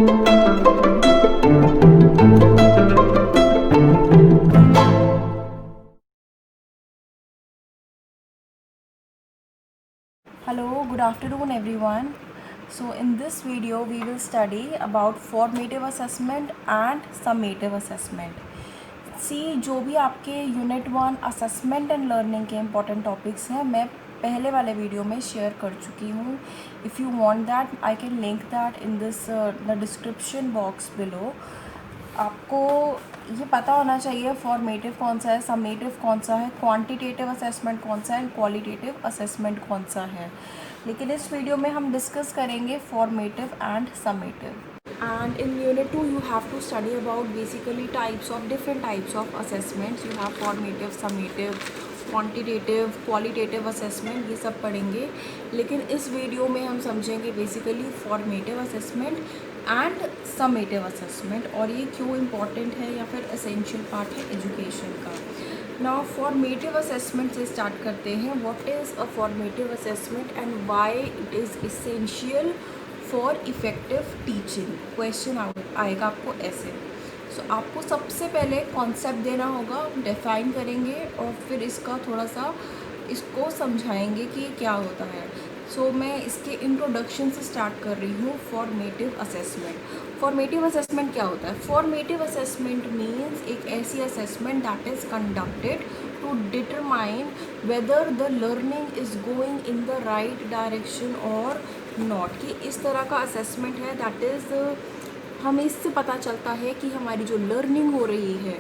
Hello, good afternoon everyone. So in this video we will study about formative assessment and summative assessment. See, जो भी आपके unit 1 assessment and learning के important topics हैं मैं पहले वाले वीडियो में शेयर कर चुकी हूँ. If you want that I can link that in this the description box below. आपको ये पता होना चाहिए फॉर्मेटिव कौन सा है, समेटिव कौन सा है, क्वांटिटेटिव असेसमेंट कौन सा है एंड क्वालिटेटिव असेसमेंट कौन सा है. लेकिन इस वीडियो में हम डिस्कस करेंगे formative and summative. And in unit 2 you have to study about basically different types of assessments. You have formative, summative, quantitative, qualitative assessment, ये सब पढ़ेंगे. लेकिन इस वीडियो में हम समझेंगे basically formative assessment and summative assessment और ये क्यों इम्पॉर्टेंट है या फिर एसेंशियल पार्ट है एजुकेशन का. नाउ फॉर्मेटिव असेसमेंट से स्टार्ट करते हैं. What is a formative assessment and why it is essential for effective teaching. Question आएगा आपको ऐसे. सो आपको सबसे पहले कॉन्सेप्ट देना होगा, डिफाइन करेंगे और फिर इसका थोड़ा सा इसको समझाएंगे कि क्या होता है. सो मैं इसके इंट्रोडक्शन से स्टार्ट कर रही हूँ. Formative assessment. फॉर्मेटिव असेसमेंट क्या होता है? फॉर्मेटिव असेसमेंट मीन्स एक ऐसी assessment that is conducted to determine whether the learning is going in the right direction और नॉट. कि इस तरह का असेसमेंट है दैट इज़ हमें इससे पता चलता है कि हमारी जो लर्निंग हो रही है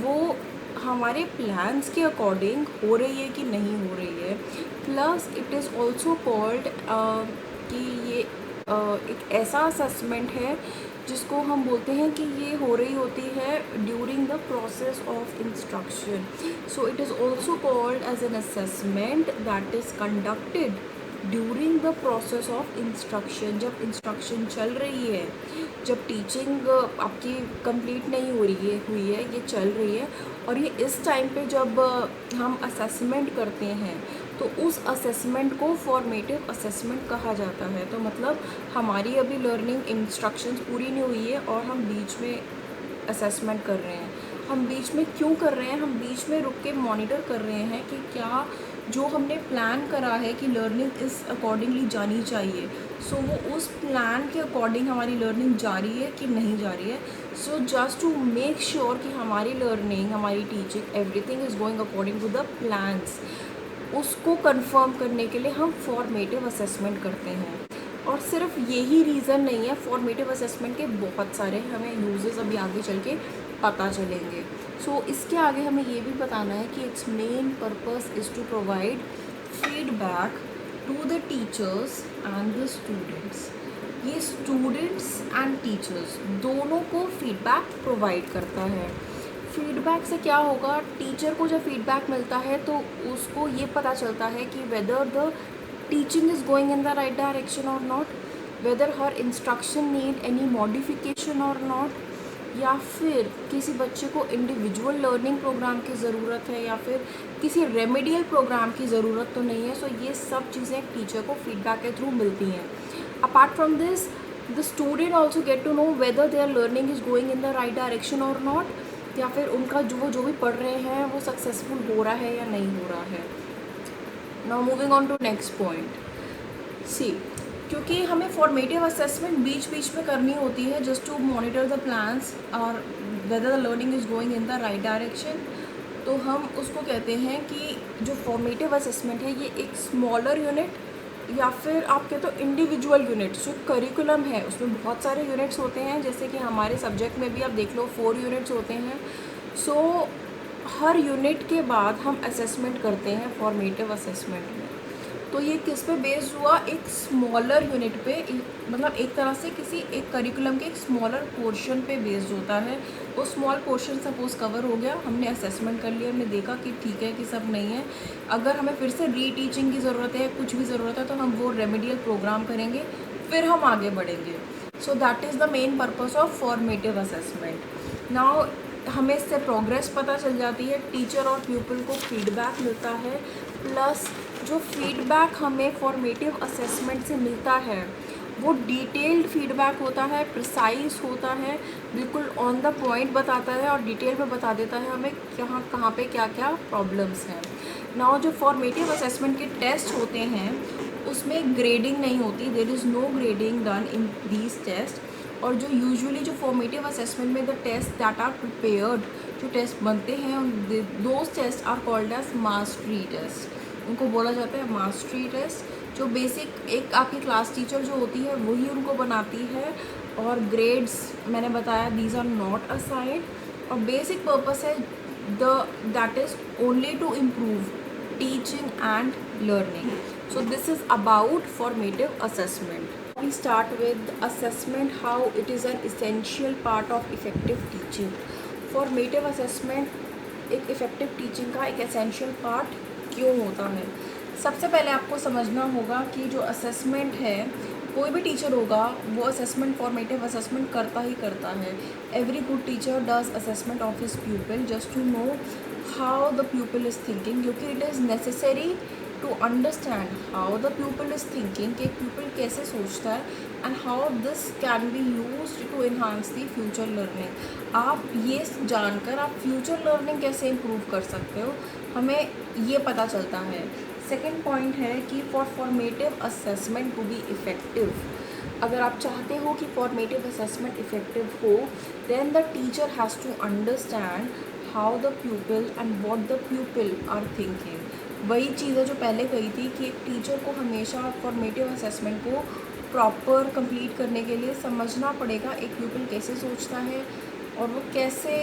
वो हमारे प्लान्स के अकॉर्डिंग हो रही है कि नहीं हो रही है. Plus it is also called कि ये एक ऐसा असेसमेंट है जिसको हम बोलते हैं कि ये हो रही होती है during the process of instruction. So it is also called as an assessment that is conducted during the process of instruction. जब इंस्ट्रक्शन चल रही है, जब टीचिंग आपकी कंप्लीट नहीं हो रही है हुई है, ये चल रही है और ये इस टाइम पे जब हम असेसमेंट करते हैं तो उस असेसमेंट को फॉर्मेटिव असेसमेंट कहा जाता है. तो मतलब हमारी अभी लर्निंग इंस्ट्रक्शंस पूरी नहीं हुई है और हम बीच में असेसमेंट कर रहे हैं. हम बीच में क्यों कर रहे हैं? हम बीच में रुक के मॉनिटर कर रहे हैं कि क्या जो हमने प्लान करा है कि लर्निंग इस अकॉर्डिंगली जानी चाहिए, सो वो उस प्लान के अकॉर्डिंग हमारी लर्निंग जा रही है कि नहीं जा रही है. So just to make sure कि हमारी लर्निंग, हमारी teaching, everything is going according to the plans, उसको कंफर्म करने के लिए हम फॉर्मेटिव असेसमेंट करते हैं. और सिर्फ यही रीज़न नहीं है, फॉर्मेटिव असेसमेंट के बहुत सारे हमें यूजेस अभी आगे चल के पता चलेंगे. सो इसके आगे हमें ये भी बताना है कि its main purpose is to provide feedback to the teachers and the students. ये स्टूडेंट्स एंड टीचर्स दोनों को फीडबैक प्रोवाइड करता है. फीडबैक से क्या होगा? टीचर को जब फीडबैक मिलता है तो उसको ये पता चलता है कि whether the teaching is going in the right direction और नॉट, वेदर हर इंस्ट्रक्शन नीड एनी मॉडिफिकेशन और नॉट, या फिर किसी बच्चे को इंडिविजुअल लर्निंग प्रोग्राम की ज़रूरत है या फिर किसी रेमेडियल प्रोग्राम की ज़रूरत तो नहीं है. सो ये सब चीज़ें टीचर को फीडबैक के थ्रू मिलती हैं. Apart from this the student also get to know whether their learning is going in the right direction और नॉट, या फिर उनका जो भी पढ़ रहे हैं वो सक्सेसफुल हो रहा है या नहीं हो रहा है. Now moving on to next point. See, क्योंकि हमें फॉर्मेटिव असेसमेंट बीच बीच में करनी होती है just to monitor the plans और whether the learning is going in the right direction, तो हम उसको कहते हैं कि जो फॉर्मेटिव असेसमेंट है ये एक स्मॉलर यूनिट या फिर आप कहते हो इंडिविजुअल यूनिट्स. जो करिकुलम है उसमें बहुत सारे यूनिट्स होते हैं, जैसे कि हमारे सब्जेक्ट में भी आप देख लो 4 यूनिट्स होते हैं. सो हर यूनिट के बाद हम असेसमेंट करते हैं फॉर्मेटिव असेसमेंट में. तो ये किस पे बेस्ड हुआ? एक स्मॉलर यूनिट पे, मतलब एक तरह से किसी एक करिकुलम के एक स्मॉलर पोर्शन पे बेस्ड होता है. वो स्मॉल पोर्शन सपोज कवर हो गया, हमने असेसमेंट कर लिया, हमने देखा कि ठीक है कि सब नहीं है, अगर हमें फिर से रीटीचिंग की ज़रूरत है, कुछ भी ज़रूरत है, तो हम वो रेमेडियल प्रोग्राम करेंगे, फिर हम आगे बढ़ेंगे. So that is the main purpose of formative assessment. Now हमें इससे प्रोग्रेस पता चल जाती है, टीचर और प्यूपल को फीडबैक मिलता है. प्लस जो फीडबैक हमें फॉर्मेटिव असेसमेंट से मिलता है वो डिटेल्ड फीडबैक होता है, प्रिसाइज होता है, बिल्कुल ऑन द पॉइंट बताता है और डिटेल में बता देता है हमें कहाँ पे क्या क्या प्रॉब्लम्स हैं। नाउ जो फॉर्मेटिव असेसमेंट के टेस्ट होते हैं उसमें ग्रेडिंग नहीं होती, there is no grading done in these test. और जो यूजुअली जो फॉर्मेटिव असेसमेंट में the test that are prepared, जो टेस्ट बनते हैं those test are called as mastery test. उनको बोला जाता है मास्टरी टेस्ट। जो बेसिक एक आपकी क्लास टीचर जो होती है वही उनको बनाती है, और ग्रेड्स मैंने बताया दीज आर नॉट असाइड, और बेसिक पर्पस है that is only to improve teaching and learning. So this is about formative assessment. We start with assessment, how it is an essential part of effective teaching. Formative assessment एक effective teaching का एक essential part क्यों होता है? सबसे पहले आपको समझना होगा कि जो assessment है, कोई भी टीचर होगा वो असेसमेंट फॉर्मेटिव असेसमेंट करता ही करता है। Every good teacher does assessment of his pupil just to know how the pupil is thinking, क्योंकि it is necessary to understand how the pupil is thinking, कि प्यूपिल कैसे सोचता है, and how this can be use to enhance the future learning. आप ये जानकर आप future learning कैसे इम्प्रूव कर सकते हो, हमें ये पता चलता है। सेकेंड पॉइंट है कि for formative assessment to be effective, अगर आप चाहते हो कि फॉर्मेटिव असेसमेंट इफ़ेक्टिव हो, then the teacher has to understand how the pupil and what the pupil are thinking. वही चीज़ है जो पहले कही थी कि एक टीचर को हमेशा फॉर्मेटिव असेसमेंट को प्रॉपर कंप्लीट करने के लिए समझना पड़ेगा एक प्यूपिल कैसे सोचता है और वो कैसे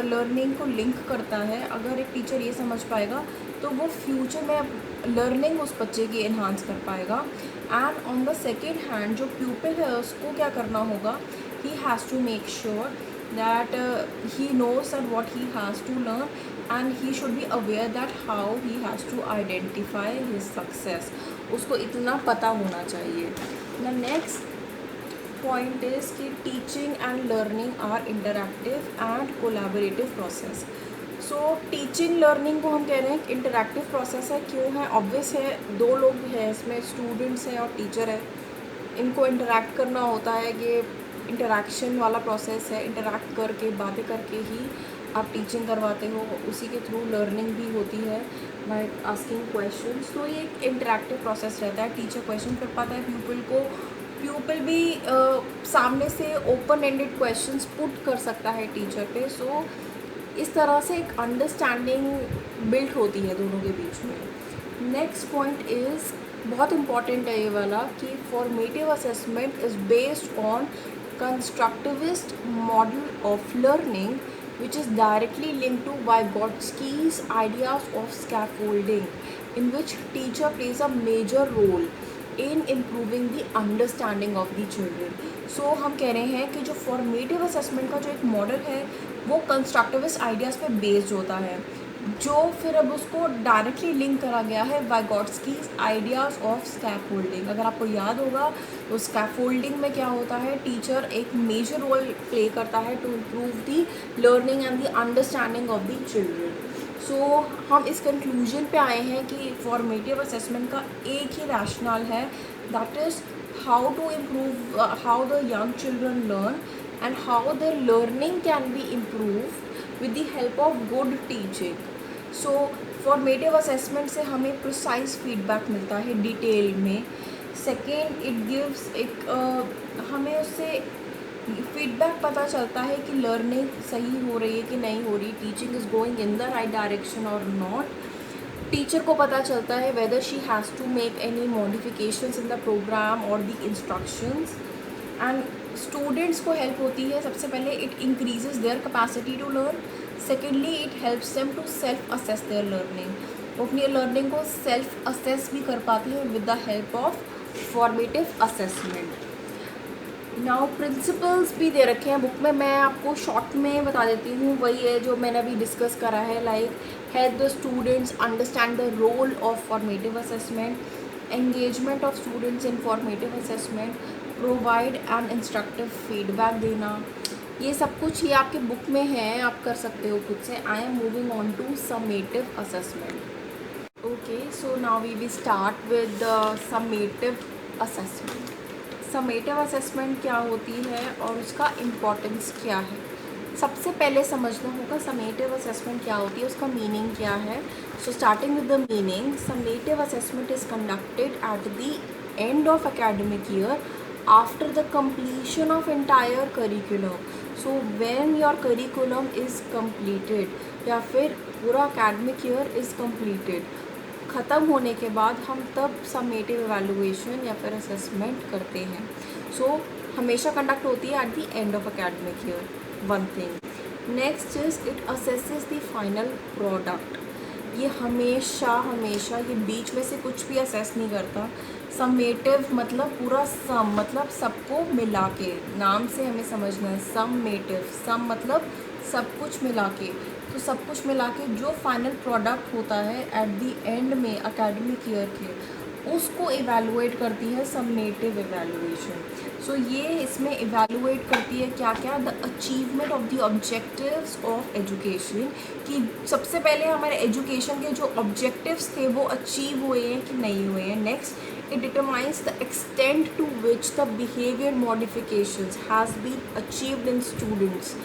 लर्निंग को लिंक करता है। अगर एक टीचर ये समझ पाएगा तो वो फ्यूचर में लर्निंग उस बच्चे की इन्हांस कर पाएगा। And on the second hand जो प्यूपिल है उसको क्या करना होगा, he has to make sure that he knows that what he has to learn, and he should be aware that how he has to identify his success। उसको इतना पता होना चाहिए। The next point is कि teaching and learning are interactive and collaborative process। So teaching learning को हम कह रहे हैं कि इंटरैक्टिव प्रोसेस है। क्यों है? ऑब्वियस है, दो लोग हैं इसमें, स्टूडेंट्स हैं और टीचर है, इनको इंटरैक्ट करना होता है। ये इंटरैक्शन वाला प्रोसेस है, इंटरैक्ट करके बातें करके ही आप टीचिंग करवाते हो, उसी के थ्रू लर्निंग भी होती है बाय आस्किंग क्वेश्चंस। तो ये एक इंटरैक्टिव प्रोसेस रहता है। टीचर क्वेश्चन कर पाता है प्यूपिल को, प्यूपिल भी सामने से ओपन एंडेड क्वेश्चंस पुट कर सकता है टीचर पे। सो इस तरह से एक अंडरस्टैंडिंग बिल्ड होती है दोनों के बीच में। नेक्स्ट पॉइंट इज़ बहुत इम्पॉर्टेंट है ये वाला, कि formative assessment is based on constructivist model of learning which is directly linked to Vygotsky's ideas of scaffolding, in which teacher plays a major role in improving the understanding of the children। So हम कह रहे हैं कि जो formative assessment का जो एक model है वो कंस्ट्रक्टिविस्ट आइडियाज़ पे बेस्ड होता है, जो फिर अब उसको डायरेक्टली लिंक करा गया है वाइगॉट्स्कीज आइडियाज़ ऑफ स्कैफोल्डिंग। अगर आपको याद होगा तो स्कैफोल्डिंग में क्या होता है, टीचर एक मेजर रोल प्ले करता है to improve the learning and the understanding of the children. So हम इस कंक्लूजन पे आए हैं कि फॉर्मेटिव असेसमेंट का एक ही रैशनल है, that is how to improve how the young children learn and how their learning can be improved with the help of good teaching। So formative assessment से हमें प्रिसाइज फीडबैक मिलता है detail में। Second, it gives एक हमें उससे feedback पता चलता है कि लर्निंग सही हो रही है कि नहीं हो रही, teaching is going in the right direction और नॉट। टीचर को पता चलता है whether she has to make any modifications in the programme और द इंस्ट्रक्शंस। एंड स्टूडेंट्स को हेल्प होती है, सबसे पहले it increases their capacity to learn. Secondly it helps them to self assess their learning, वो अपनी लर्निंग को self assess भी कर पाते हैं with the help of formative assessment. Now principles भी दे रखे हैं बुक में, मैं आपको शॉर्ट में बता देती हूँ। वही है जो मैंने अभी डिस्कस करा है, like help the students understand the role of formative assessment, engagement of students in formative assessment, provide and instructive feedback देना। ये सब कुछ ये आपके बुक में है, आप कर सकते हो खुद से। I am moving on to summative assessment. Okay, so now we will start with the summative assessment. Summative assessment क्या होती है और उसका इम्पोर्टेंस क्या है। सबसे पहले समझना होगा समेटिव असेसमेंट क्या होती है, उसका मीनिंग क्या है। So starting with the meaning, summative assessment is conducted at the end of academic year after the completion of entire curriculum. So when your curriculum is completed या फिर पूरा academic year is completed, ख़त्म होने के बाद हम तब summative evaluation या फिर असेसमेंट करते हैं। सो हमेशा कंडक्ट होती है eight the end of academic year, one thing. Next is it assesses the final product. ये हमेशा ये बीच में से कुछ भी असेस नहीं करता। समेटिव मतलब पूरा सम, मतलब सबको मिला के, नाम से हमें समझना है समेटिव। सम मतलब सब कुछ मिला के, तो सब कुछ मिला के जो फाइनल प्रोडक्ट होता है एट द एंड में एकेडमिक ईयर के, उसको इवैल्यूएट करती है समेटिव इवैल्यूएशन। सो ये इसमें इवैल्यूएट करती है क्या क्या, the achievement of the objectives of education, कि सबसे पहले हमारे एजुकेशन के जो ऑब्जेक्टिव्स थे वो अचीव हुए हैं कि नहीं हुए हैं। Next, it determines the extent to which the behaviour modifications has been achieved in students.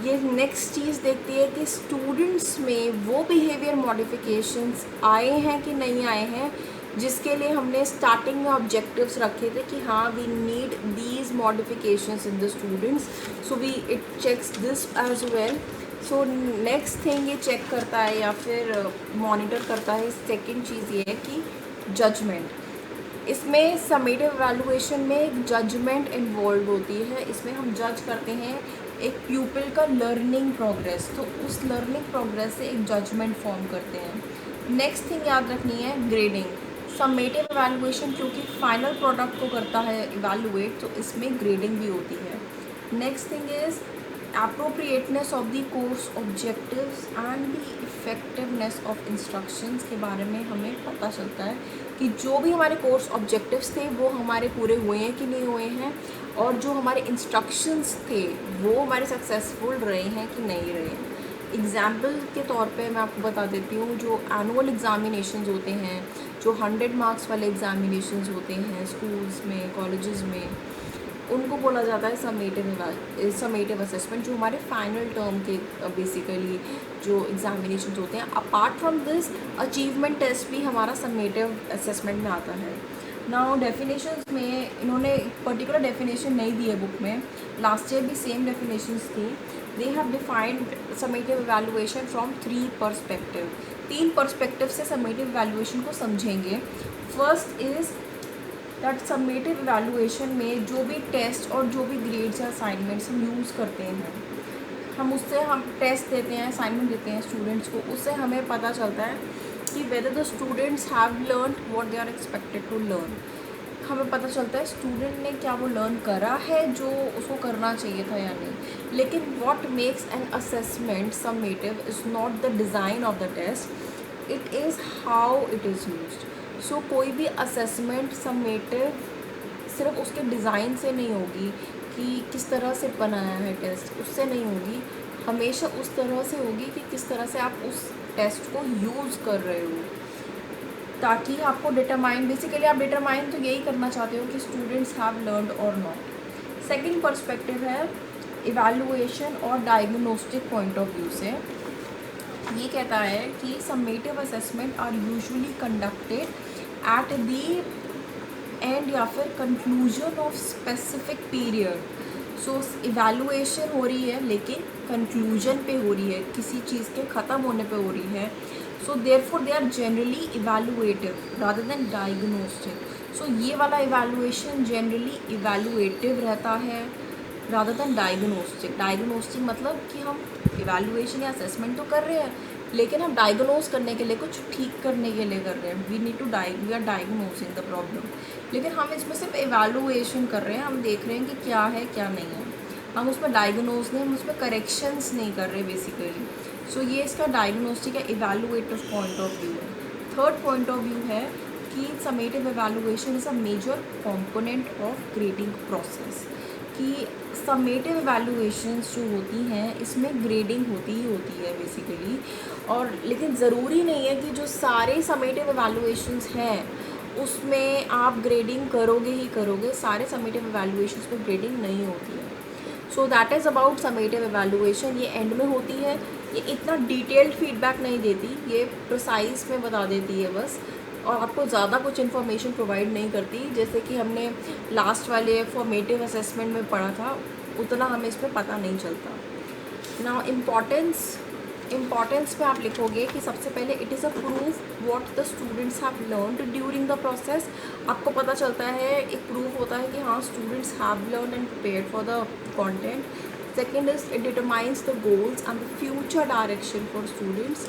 ये नेक्स्ट चीज़ देखती है कि स्टूडेंट्स में वो बिहेवियर मॉडिफिकेशंस आए हैं कि नहीं आए हैं, जिसके लिए हमने स्टार्टिंग में ऑब्जेक्टिव्स रखे थे कि हाँ we need these modifications in the students. So we it checks this as well. So next thing ये चेक करता है या फिर मॉनिटर करता है, सेकेंड चीज़ ये है कि जजमेंट। इसमें समेटिव एवेलुएशन में एक जजमेंट इन्वॉल्व होती है। इसमें हम जज करते हैं एक प्यूपिल का लर्निंग प्रोग्रेस, तो उस लर्निंग प्रोग्रेस से एक जजमेंट फॉर्म करते हैं। नेक्स्ट थिंग याद रखनी है ग्रेडिंग। समेटिव एवेलुएशन क्योंकि फाइनल प्रोडक्ट को करता है इवैल्यूएट, तो इसमें ग्रेडिंग भी होती है। Next thing is appropriateness of the course objectives and the effectiveness of instructions के बारे में हमें पता चलता है कि जो भी हमारे कोर्स ऑब्जेक्टिव्स थे वो हमारे पूरे हुए हैं कि नहीं हुए हैं, और जो हमारे इंस्ट्रक्शंस थे वो हमारे सक्सेसफुल रहे हैं कि नहीं रहे हैं। एग्ज़ाम्पल के तौर पे मैं आपको बता देती हूँ, जो एनुअल एग्ज़ामिनेशंस होते हैं, जो 100 मार्क्स वाले एग्ज़ामिनेशंस होते हैं स्कूल्स में, कॉलेजेस में, उनको बोला जाता है समेटिव असेसमेंट, जो हमारे फाइनल टर्म के बेसिकली जो एग्ज़ामिनेशंस होते हैं। Apart from this achievement test भी हमारा समेटिव असेसमेंट में आता है। नाउ डेफिनेशंस में इन्होंने पर्टिकुलर डेफिनेशन नहीं दी है बुक में, लास्ट ईयर भी सेम डेफिनेशंस थी। They have defined summative evaluation from 3 perspective. 3 perspective से समेटिव एवेलुएशन को समझेंगे। First is that summative evaluation में जो भी टेस्ट और जो भी ग्रेड्स या असाइनमेंट्स हम यूज़ करते हैं, हम टेस्ट देते हैं, असाइनमेंट देते हैं स्टूडेंट्स को, उससे हमें पता चलता है कि whether the students have learn what they are expected to learn. हमें पता चलता है स्टूडेंट ने क्या वो लर्न करा है जो उसको करना चाहिए था या नहीं। लेकिन what makes an assessment summative is not the design of the test, it is how it is used. So कोई भी असेसमेंट समेटिव सिर्फ उसके डिज़ाइन से नहीं होगी कि किस तरह से बनाया है टेस्ट, उससे नहीं होगी। हमेशा उस तरह से होगी कि किस तरह से आप उस टेस्ट को यूज़ कर रहे हो, ताकि आपको बेसिकली आप डिटरमाइन तो यही करना चाहते हो कि स्टूडेंट्स हैव लर्नड और नॉट। सेकंड पर्सपेक्टिव है इवैल्यूएशन और डायग्नोस्टिक पॉइंट ऑफ व्यू से। ये कहता है कि summative assessment are usually conducted at the end या फिर conclusion of specific period. So evaluation हो रही है लेकिन कंक्लूजन पे हो रही है, किसी चीज़ के ख़त्म होने पे हो रही है। So therefore they are generally evaluative rather than diagnostic. So ये वाला इवैल्यूएशन जनरली इवैल्यूएटिव रहता है रादर देन डायग्नोस्टिक। डायग्नोस्टिक मतलब कि हम इवैल्यूएशन या असेसमेंट तो कर रहे हैं, लेकिन हम डायग्नोज करने के लिए, कुछ ठीक करने के लिए कर रहे हैं। We are diagnosing the problem. लेकिन हम इसमें सिर्फ इवैल्यूएशन कर रहे हैं, हम देख रहे हैं कि क्या है क्या नहीं है, हम उसमें डायग्नोज नहीं, हम उसमें करेक्शंस नहीं कर रहे बेसिकली। सो ये इसका डायग्नोस्टिक या इवैल्यूएटिव पॉइंट ऑफ व्यू है। थर्ड पॉइंट ऑफ व्यू है कि summative evaluation is a major component of grading process. कि समेटिव इवैल्यूएशंस जो होती हैं इसमें ग्रेडिंग होती ही होती है बेसिकली, और लेकिन ज़रूरी नहीं है कि जो सारे समेटिव इवैल्यूएशंस हैं उसमें आप ग्रेडिंग करोगे ही करोगे, सारे समेटिव एवेलुएशंस में ग्रेडिंग नहीं होती है। So that is about summative evaluation. ये एंड में होती है, ये इतना डिटेल्ड फीडबैक नहीं देती, ये प्रिसाइज में बता देती है बस, और आपको ज़्यादा कुछ इन्फॉर्मेशन प्रोवाइड नहीं करती। जैसे कि हमने लास्ट वाले फॉर्मेटिव असेसमेंट में पढ़ा था, उतना हमें इसमें पता नहीं चलता। नाउ इम्पॉर्टेंस पे आप लिखोगे कि सबसे पहले it is a proof what the students have learned during the process. आपको पता चलता है, एक प्रूफ होता है कि हाँ students have learn and prepared for the content. Second is it determines the goals and the future direction for students.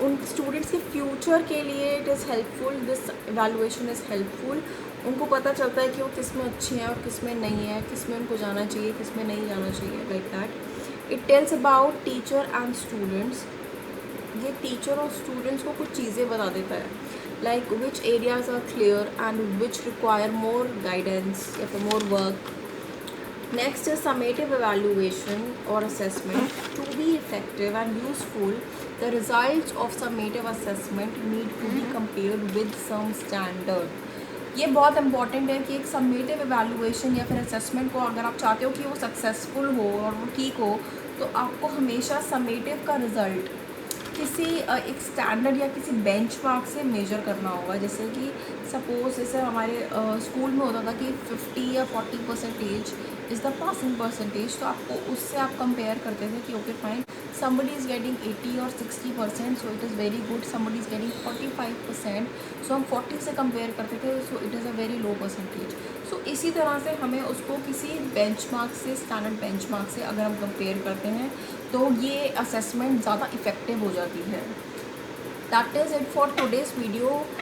उन स्टूडेंट्स के फ्यूचर के लिए it is helpful, this evaluation is helpful. उनको पता चलता है कि वो किस में अच्छे हैं और किस में नहीं है, किस में उनको जाना चाहिए, किस में नहीं जाना चाहिए, like that. It tells about teacher and students. ये टीचर और स्टूडेंट्स को कुछ चीज़ें बता देता है, like which areas are clear and which require more guidance या फिर more work. Next is summative evaluation or assessment. To be effective and useful, the results of summative assessment need to be compared with some standard. ये बहुत important है कि एक summative evaluation या फिर assessment को अगर आप चाहते हो कि वो सक्सेसफुल हो और वो ठीक हो, तो आपको हमेशा समेटिव का रिज़ल्ट किसी एक स्टैंडर्ड या किसी बेंचमार्क से मेजर करना होगा। जैसे कि सपोज जैसे हमारे स्कूल में होता था कि 50 या 40% इज़ द पासिंग परसेंटेज, तो आपको उससे आप कंपेयर करते थे कि okay fine, somebody is getting 80 और 60%, so it is very good. Somebody is getting 45%, so हम 40 से कंपेयर करते थे, so it is a very low percentage. so इसी तरह से हमें उसको किसी बेंचमार्क से, स्टैंडर्ड बेंचमार्क से अगर हम कंपेयर करते हैं तो ये असेसमेंट ज़्यादा इफ़ेक्टिव हो जाती है। That is it for today's video.